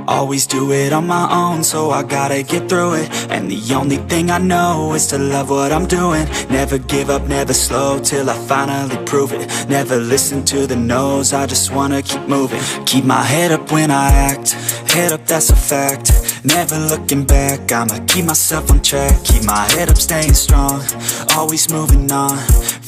Always do it on my own, so I gotta get through it. And the only thing I know is to love what I'm doing. Never give up, never slow, till I finally prove it. Never listen to the no's, I just wanna keep moving. Keep my head up when I act, head up, that's a fact. Never looking back, I'ma keep myself on track. Keep my head up, staying strong, always moving on.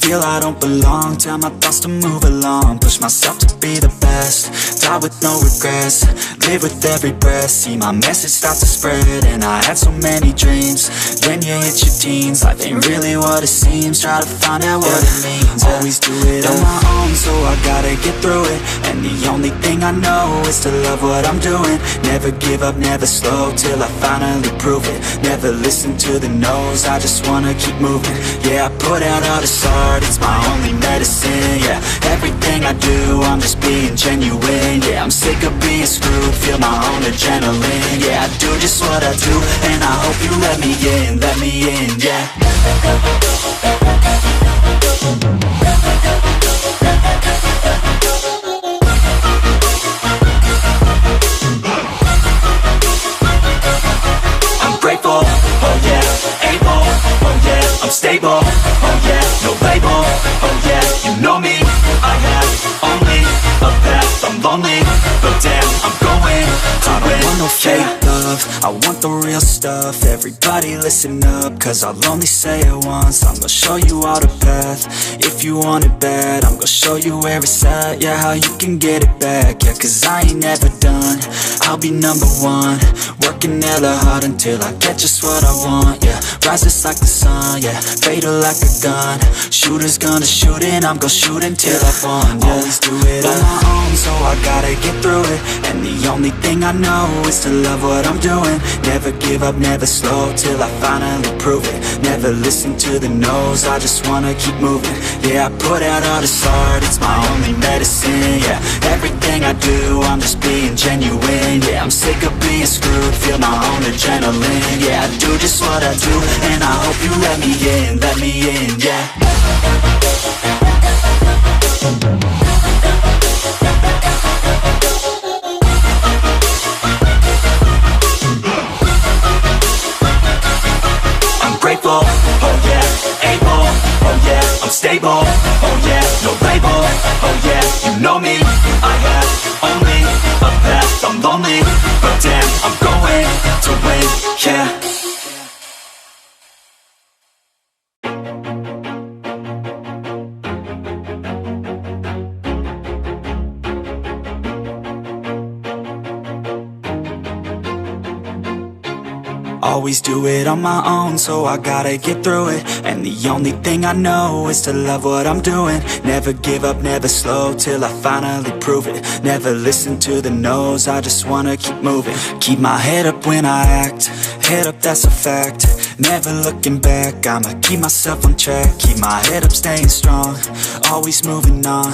Feel I don't belong, tell my thoughts to move along. Push myself to be the best, die with no regrets. Live with every breath, see my message start to spread. And I had so many dreams, then you hit your teens. Life ain't really what it seems, try to find out what it means. Always do it on my own, so I gotta get through it. And the only thing I know is to love what I'm doing. Never give up, never slow, till I finally prove it. Never listen to the no's, I just wanna keep moving. Yeah, I put out all this art, it's my only medicine. Yeah, everything I do, I'm just being genuine. Yeah, I'm sick of being screwed, feel my own adrenaline. Yeah, I do just what I do, and I hope you let me in, yeah. I'm grateful, oh yeah, able, oh yeah, I'm stable, oh yeah, no label, oh yeah, you know me, I have only a path, I'm lonely, but damn, I'm going to win. I want no fake love, I want the real stuff. Everybody listen up, cause I'll only say it once. I'm gonna show you all the path, if you want it bad. I'm gonna show you where it's at, yeah, how you can get it back. Yeah, cause I ain't never done, I'll be number one. Working hella hard until I get just what I want, yeah. Rise just like the sun, yeah, fatal like a gun. Shooter's gonna shoot and I'm gonna shoot until I won, yeah. Always do it on my own, so I gotta get through it. And the only thing I know is to love what I'm doing. Never give up, never slow, till I finally prove it. Never listen to the no's, I just wanna keep moving. Yeah, I put out all this art, it's my only medicine. Yeah, everything I do, I'm just being genuine. Yeah, I'm sick of being screwed, feel my own adrenaline. Yeah, I do just what I do, and I hope you let me in, yeah. I'm grateful, oh yeah, able, oh yeah, I'm stable, oh yeah, no label, oh yeah, you know me, I have only a path, I'm lonely, but damn, I'm going to win, yeah. Always do it on my own, so I gotta get through it. And the only thing I know is to love what I'm doing. Never give up, never slow, till I finally prove it. Never listen to the no's, I just wanna keep moving. Keep my head up when I act, head up, that's a fact. Never looking back, I'ma keep myself on track. Keep my head up, staying strong, always moving on.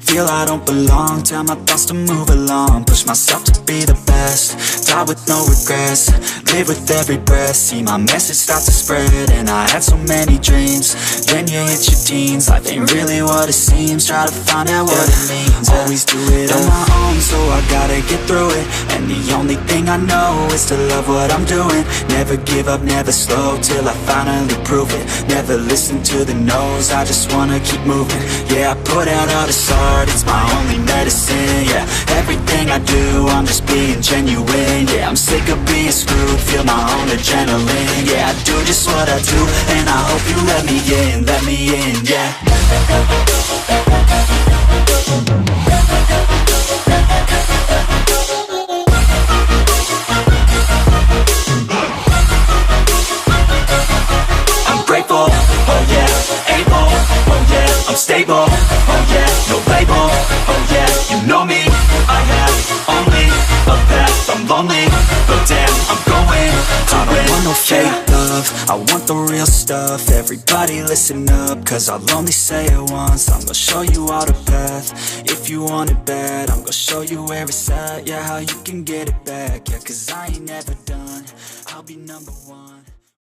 Feel I don't belong, tell my thoughts to move along. Push myself to be the best, die with no regrets. Live with every breath, see my message start to spread. And I had so many dreams, then you hit your teens. Life ain't really what it seems, try to find out what it means. Always do it on my own, so I gotta get through it. And the only thing I know is to love what I'm doing. Never give up, never slow, till I finally prove it. Never listen to the no's, I just wanna keep moving. Yeah, I put out all this art, it's my only medicine. Yeah, everything I do, I'm just being genuine. Yeah, I'm sick of being screwed, feel my own adrenaline. Yeah, I do just what I do, and I hope you let me in, yeah. I'm grateful, oh yeah, able, oh yeah, I'm stable, oh yeah, no label, oh yeah, you know me, I have only a path, I'm lonely, but damn, I'm going to win. I don't want no fake love, I want the real stuff. Everybody listen up, cause I'll only say it once. I'm gonna show you all the path, if you want it bad. I'm gonna show you where it's at, yeah, how you can get it back. Yeah, cause I ain't never done, I'll be number one.